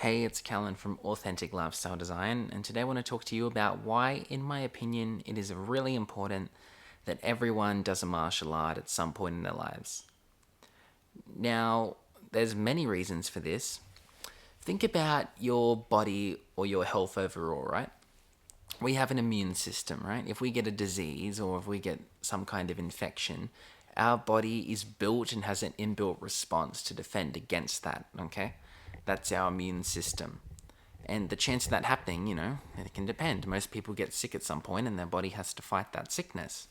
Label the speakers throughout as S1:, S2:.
S1: Hey, it's Callan from Authentic Lifestyle Design, and today I want to talk to you about why, in my opinion, it is really important that everyone does a martial art at some point in their lives. Now, there's many reasons for this. Think about your body or your health overall, right? We have an immune system, right? If we get a disease or if we get some kind of infection, our body is built and has an inbuilt response to defend against that, okay? That's our immune system. And the chance of that happening, it can depend. Most people get sick at some point and their body has to fight that sickness.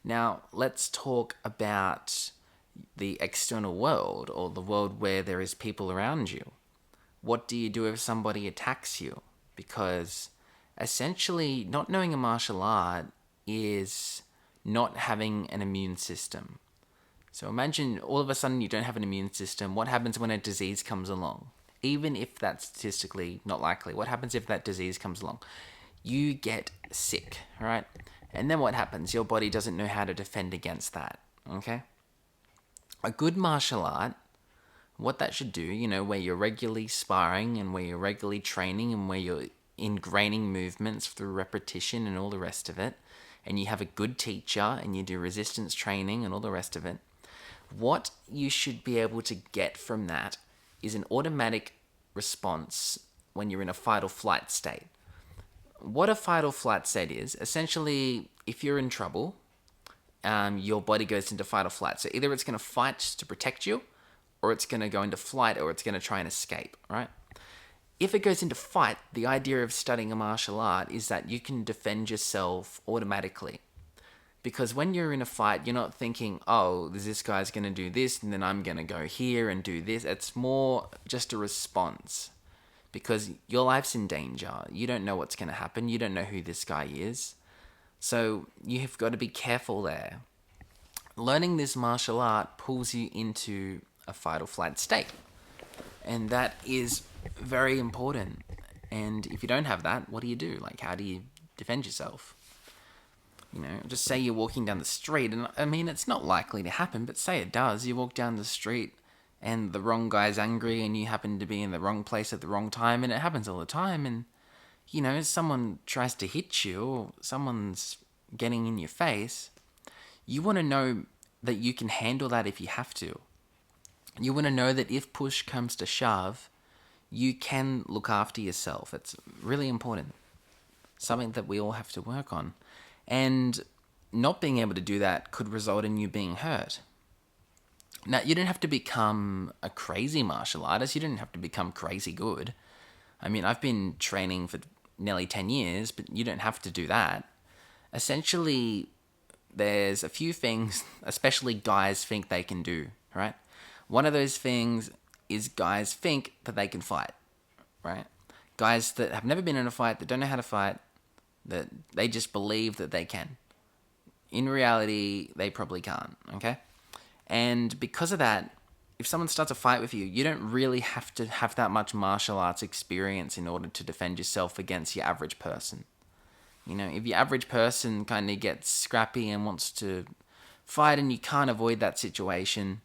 S1: Now, let's talk about the external world or the world where there is people around you. What do you do if somebody attacks you? Because essentially, not knowing a martial art is not having an immune system. So imagine all of a sudden you don't have an immune system. What happens when a disease comes along? Even if that's statistically not likely, what happens if that disease comes along? You get sick, right? And then what happens? Your body doesn't know how to defend against that, okay? A good martial art, what that should do, where you're regularly sparring and where you're regularly training and where you're ingraining movements through repetition and all the rest of it, and you have a good teacher and you do resistance training and all the rest of it, what you should be able to get from that is an automatic response when you're in a fight or flight state. What a fight or flight state is, essentially, if you're in trouble, your body goes into fight or flight. So either it's going to fight to protect you, or it's going to go into flight, or it's going to try and escape, right? If it goes into fight, the idea of studying a martial art is that you can defend yourself automatically. Because when you're in a fight, you're not thinking, oh, this guy's going to do this, and then I'm going to go here and do this. It's more just a response. Because your life's in danger. You don't know what's going to happen. You don't know who this guy is. So you have got to be careful there. Learning this martial art pulls you into a fight or flight state. And that is very important. And if you don't have that, what do you do? Like, how do you defend yourself? Just say you're walking down the street, and I mean, it's not likely to happen, but say it does. You walk down the street and the wrong guy's angry and you happen to be in the wrong place at the wrong time, and it happens all the time, and, someone tries to hit you or someone's getting in your face, you want to know that you can handle that if you have to. You want to know that if push comes to shove, you can look after yourself. It's really important. Something that we all have to work on. And not being able to do that could result in you being hurt. Now, you don't have to become a crazy martial artist. You don't have to become crazy good. I mean, I've been training for nearly 10 years, but you don't have to do that. Essentially, there's a few things, especially guys think they can do, right? One of those things is guys think that they can fight, right? Guys that have never been in a fight, that don't know how to fight, that they just believe that they can. In reality, they probably can't, okay? And because of that, if someone starts a fight with you, you don't really have to have that much martial arts experience in order to defend yourself against your average person. If your average person kind of gets scrappy and wants to fight and you can't avoid that situation,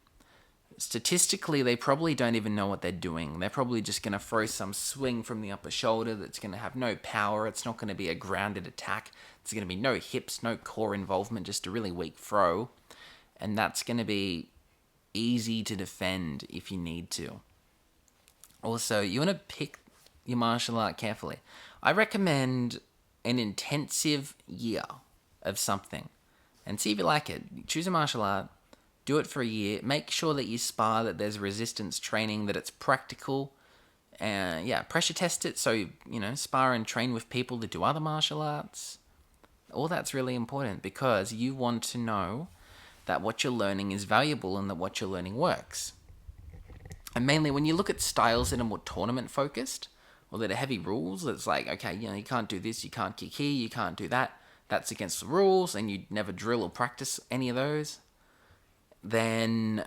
S1: statistically, they probably don't even know what they're doing. They're probably just going to throw some swing from the upper shoulder that's going to have no power. It's not going to be a grounded attack. There's going to be no hips, no core involvement, just a really weak throw. And that's going to be easy to defend if you need to. Also, you want to pick your martial art carefully. I recommend an intensive year of something and see if you like it. Choose a martial art. Do it for a year. Make sure that you spar, that there's resistance training, that it's practical. Pressure test it. So, spar and train with people to do other martial arts. All that's really important because you want to know that what you're learning is valuable and that what you're learning works. And mainly when you look at styles that are more tournament focused or that are heavy rules, it's like, okay, you can't do this, you can't kick here, you can't do that. That's against the rules and you never drill or practice any of those. Then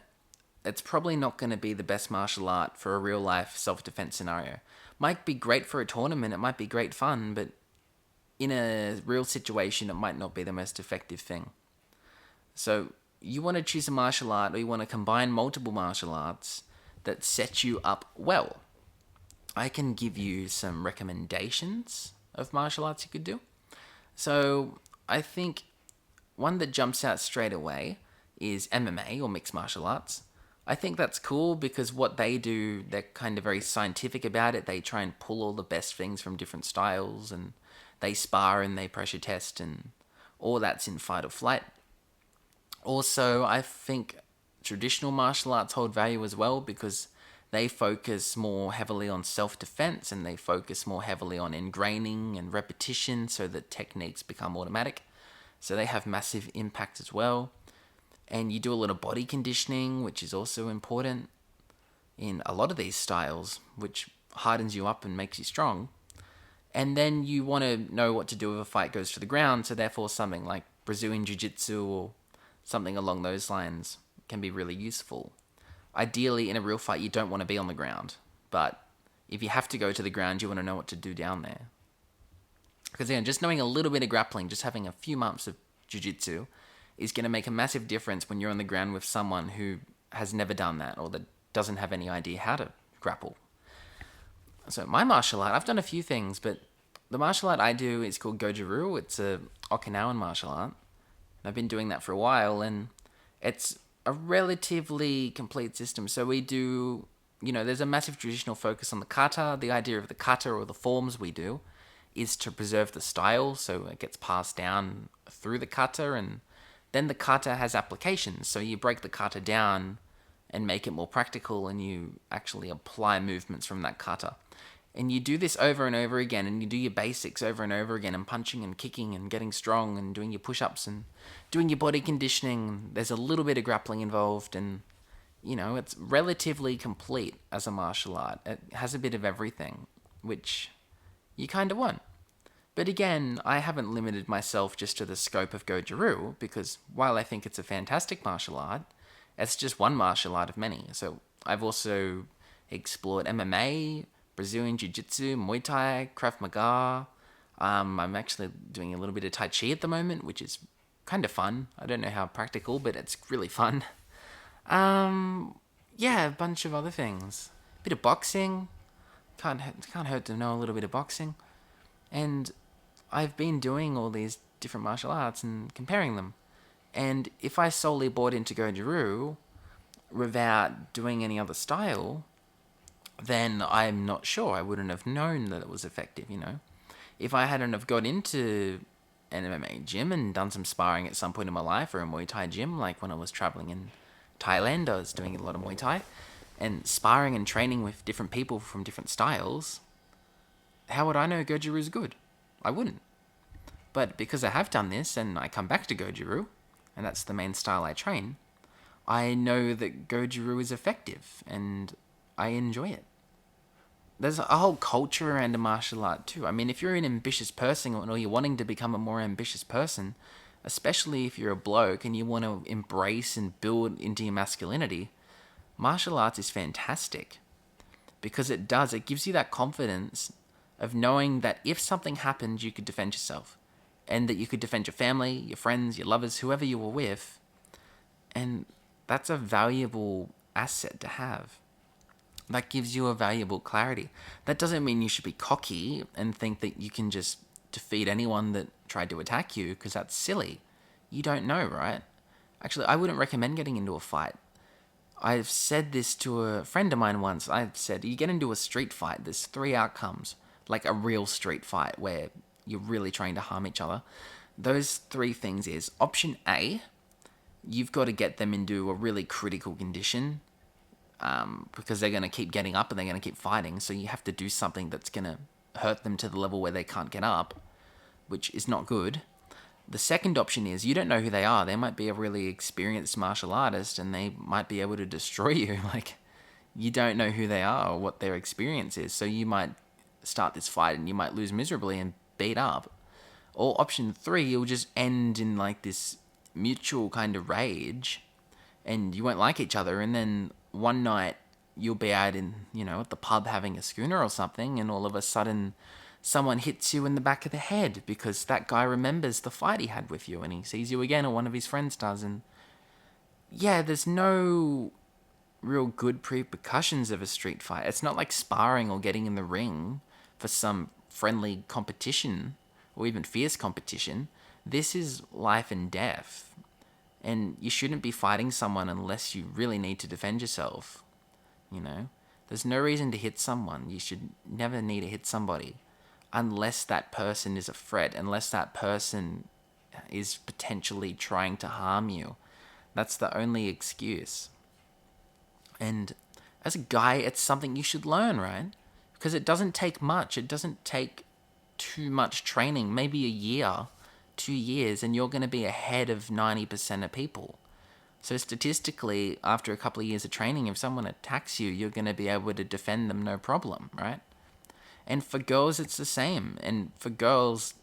S1: it's probably not going to be the best martial art for a real life self-defense scenario. Might be great for a tournament, it might be great fun, but in a real situation, it might not be the most effective thing. So you want to choose a martial art or you want to combine multiple martial arts that set you up well. I can give you some recommendations of martial arts you could do. So I think one that jumps out straight away is MMA or mixed martial arts. I think that's cool because what they do, they're kind of very scientific about it. They try and pull all the best things from different styles and they spar and they pressure test and all that's in fight or flight. Also, I think traditional martial arts hold value as well because they focus more heavily on self defense and they focus more heavily on ingraining and repetition so that techniques become automatic. So they have massive impact as well. And you do a lot of body conditioning, which is also important in a lot of these styles, which hardens you up and makes you strong. And then you want to know what to do if a fight goes to the ground, so therefore something like Brazilian Jiu-Jitsu or something along those lines can be really useful. Ideally, in a real fight, you don't want to be on the ground, but if you have to go to the ground, you want to know what to do down there. Because again, just knowing a little bit of grappling, just having a few months of Jiu-Jitsu is going to make a massive difference when you're on the ground with someone who has never done that or that doesn't have any idea how to grapple. So my martial art, I've done a few things, but the martial art I do is called Goju-Ryu. It's a Okinawan martial art. And I've been doing that for a while, and it's a relatively complete system. So we do, there's a massive traditional focus on the kata. The idea of the kata or the forms we do is to preserve the style, so it gets passed down through the kata, and then the kata has applications. So you break the kata down and make it more practical, and you actually apply movements from that kata. And you do this over and over again, and you do your basics over and over again, and punching and kicking and getting strong and doing your push-ups and doing your body conditioning. There's a little bit of grappling involved, and, it's relatively complete as a martial art. It has a bit of everything, which you kind of want. But again, I haven't limited myself just to the scope of Goju-Ryu, because while I think it's a fantastic martial art, it's just one martial art of many. So I've also explored MMA, Brazilian Jiu-Jitsu, Muay Thai, Krav Maga. I'm actually doing a little bit of Tai Chi at the moment, which is kind of fun. I don't know how practical, but it's really fun. Yeah, a bunch of other things. A bit of boxing. Can't hurt to know a little bit of boxing. And I've been doing all these different martial arts and comparing them. And if I solely bought into Goju-Ryu without doing any other style, then I'm not sure. I wouldn't have known that it was effective, If I hadn't have got into an MMA gym and done some sparring at some point in my life, or a Muay Thai gym, like when I was traveling in Thailand, I was doing a lot of Muay Thai, and sparring and training with different people from different styles, how would I know Goju-Ryu is good? I wouldn't. But because I have done this, and I come back to Goju-Ryu, and that's the main style I train, I know that Goju-Ryu is effective, and I enjoy it. There's a whole culture around a martial art too. I mean, if you're an ambitious person or you're wanting to become a more ambitious person, especially if you're a bloke and you want to embrace and build into your masculinity, martial arts is fantastic. Because it gives you that confidence of knowing that if something happened, you could defend yourself. And that you could defend your family, your friends, your lovers, whoever you were with. And that's a valuable asset to have. That gives you a valuable clarity. That doesn't mean you should be cocky and think that you can just defeat anyone that tried to attack you, because that's silly. You don't know, right? Actually, I wouldn't recommend getting into a fight. I've said this to a friend of mine once. I've said, you get into a street fight, there's 3 outcomes. Like a real street fight where you're really trying to harm each other. Those 3 things is, option A, you've got to get them into a really critical condition, because they're going to keep getting up and they're going to keep fighting. So you have to do something that's going to hurt them to the level where they can't get up, which is not good. The second option is, you don't know who they are. They might be a really experienced martial artist and they might be able to destroy you. Like, you don't know who they are or what their experience is. So you might start this fight and you might lose miserably and beat up. Or option 3, it'll just end in like this mutual kind of rage and you won't like each other, and then one night you'll be out in, at the pub having a schooner or something, and all of a sudden someone hits you in the back of the head because that guy remembers the fight he had with you and he sees you again, or one of his friends does. And yeah, there's no real good repercussions of a street fight. It's not like sparring or getting in the ring for some friendly competition or even fierce competition. This is life and death. And you shouldn't be fighting someone unless you really need to defend yourself. You know? There's no reason to hit someone. You should never need to hit somebody unless that person is a threat, unless that person is potentially trying to harm you. That's the only excuse. And as a guy, it's something you should learn, right? Because it doesn't take much. It doesn't take too much training, maybe a year, 2 years, and you're going to be ahead of 90% of people. So statistically, after a couple of years of training, if someone attacks you, you're going to be able to defend them no problem, right? And for girls, it's the same. And for girls,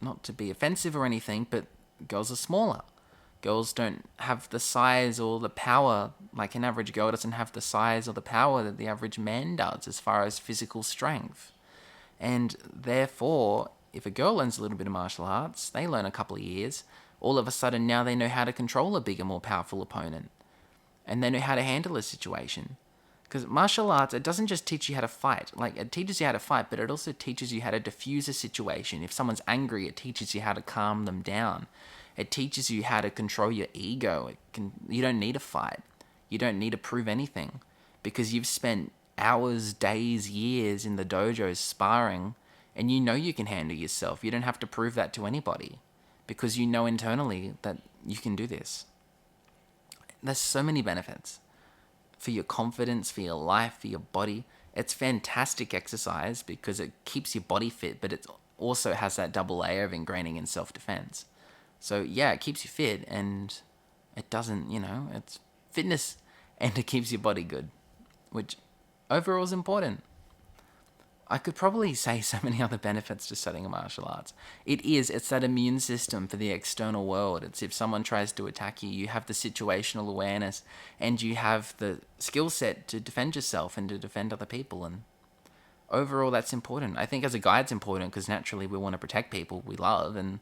S1: not to be offensive or anything, but girls are smaller. Girls don't have the size or the power, like an average girl doesn't have the size or the power that the average man does as far as physical strength. And therefore, if a girl learns a little bit of martial arts, they learn a couple of years, all of a sudden now they know how to control a bigger, more powerful opponent. And they know how to handle a situation. Because martial arts, it doesn't just teach you how to fight. Like, it teaches you how to fight, but it also teaches you how to diffuse a situation. If someone's angry, it teaches you how to calm them down. It teaches you how to control your ego. You don't need to fight. You don't need to prove anything. Because you've spent hours, days, years in the dojo sparring, and you know you can handle yourself. You don't have to prove that to anybody. Because you know internally that you can do this. There's so many benefits. For your confidence, for your life, for your body. It's fantastic exercise because it keeps your body fit, but it also has that double layer of ingraining in self-defense. So yeah, it keeps you fit, and it doesn't, it's fitness, and it keeps your body good, which overall is important. I could probably say so many other benefits to studying martial arts. It's that immune system for the external world. It's if someone tries to attack you, you have the situational awareness and you have the skill set to defend yourself and to defend other people. And overall, that's important. I think as a guy, it's important because naturally we want to protect people we love, and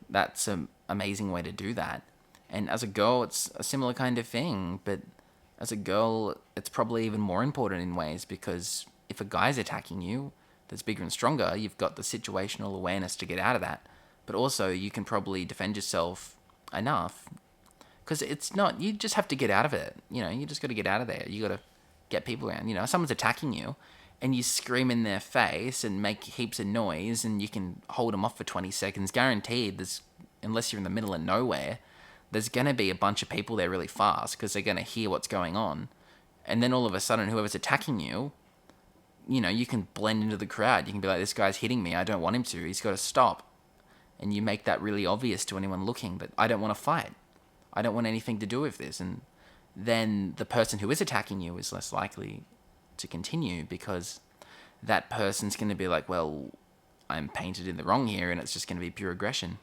S1: that's an amazing way to do that. And as a girl, it's a similar kind of thing, but as a girl, it's probably even more important in ways because if a guy's attacking you that's bigger and stronger, you've got the situational awareness to get out of that. But also, you can probably defend yourself enough. Because it's not, you just have to get out of it. You just got to get out of there. You got to get people around. If someone's attacking you and you scream in their face and make heaps of noise and you can hold them off for 20 seconds, guaranteed, unless you're in the middle of nowhere, there's going to be a bunch of people there really fast because they're going to hear what's going on. And then all of a sudden, whoever's attacking you, you can blend into the crowd. You can be like, this guy's hitting me. I don't want him to. He's got to stop. And you make that really obvious to anyone looking that I don't want to fight. I don't want anything to do with this. And then the person who is attacking you is less likely to continue because that person's going to be like, well, I'm painted in the wrong here and it's just going to be pure aggression.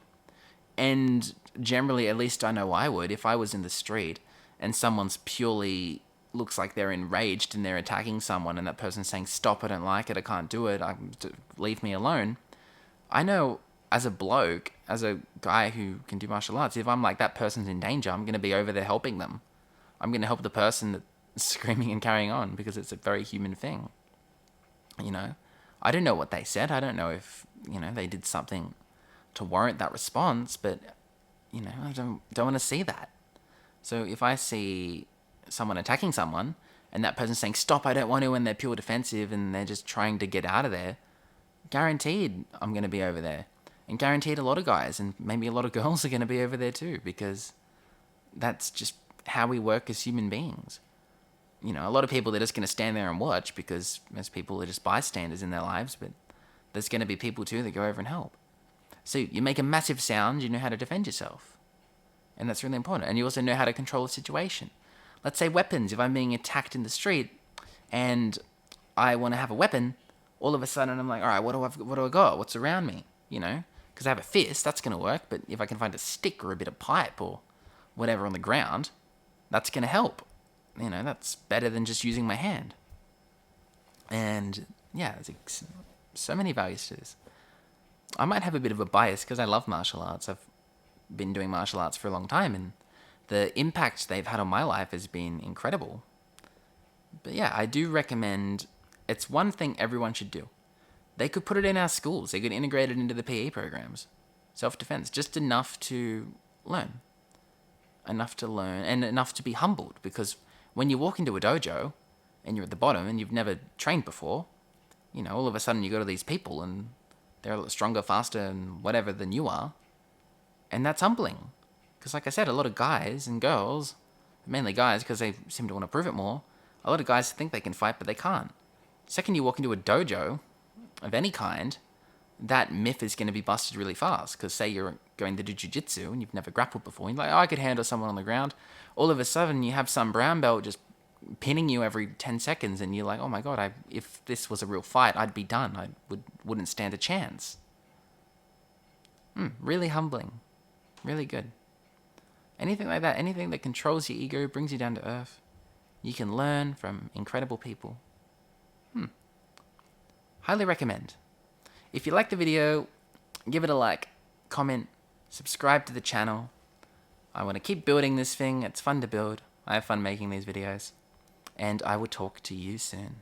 S1: And generally, at least I know I would, if I was in the street and someone's purely looks like they're enraged and they're attacking someone and that person's saying, stop, I don't like it, I can't do it, leave me alone. I know as a bloke, as a guy who can do martial arts, if I'm like, that person's in danger, I'm going to be over there helping them. I'm going to help the person that's screaming and carrying on because it's a very human thing. I don't know what they said. I don't know if, they did something to warrant that response, but, I don't want to see that. So if I see someone attacking someone and that person's saying, stop, I don't want to, and they're pure defensive and they're just trying to get out of there, guaranteed I'm going to be over there. And guaranteed a lot of guys and maybe a lot of girls are going to be over there too, because that's just how we work as human beings. A lot of people, they're just going to stand there and watch because most people are just bystanders in their lives, but there's going to be people too that go over and help. So you make a massive sound, you know how to defend yourself. And that's really important. And you also know how to control a situation. Let's say weapons. If I'm being attacked in the street and I want to have a weapon, all of a sudden I'm like, all right, what do I got? What's around me? Because I have a fist, that's going to work. But if I can find a stick or a bit of pipe or whatever on the ground, that's going to help. That's better than just using my hand. And yeah, there's so many values to this. I might have a bit of a bias because I love martial arts. I've been doing martial arts for a long time, and the impact they've had on my life has been incredible. But yeah, I do recommend, it's one thing everyone should do. They could put it in our schools. They could integrate it into the PE programs. Self-defense, just enough to learn. Enough to learn and enough to be humbled, because when you walk into a dojo and you're at the bottom and you've never trained before, all of a sudden you go to these people and they're a lot stronger, faster, and whatever than you are. And that's humbling. Because like I said, a lot of guys and girls, mainly guys because they seem to want to prove it more, a lot of guys think they can fight but they can't. Second you walk into a dojo of any kind, that myth is going to be busted really fast. Because say you're going to do jiu-jitsu and you've never grappled before, and you're like, I could handle someone on the ground. All of a sudden you have some brown belt just pinning you every 10 seconds, and you're like, oh my god, if this was a real fight, I'd be done. Wouldn't stand a chance. Really humbling. Really good. Anything like that, anything that controls your ego, brings you down to earth, you can learn from incredible people. Highly recommend. If you like the video, give it a like, comment, subscribe to the channel. I want to keep building this thing. It's fun to build. I have fun making these videos. And I will talk to you soon.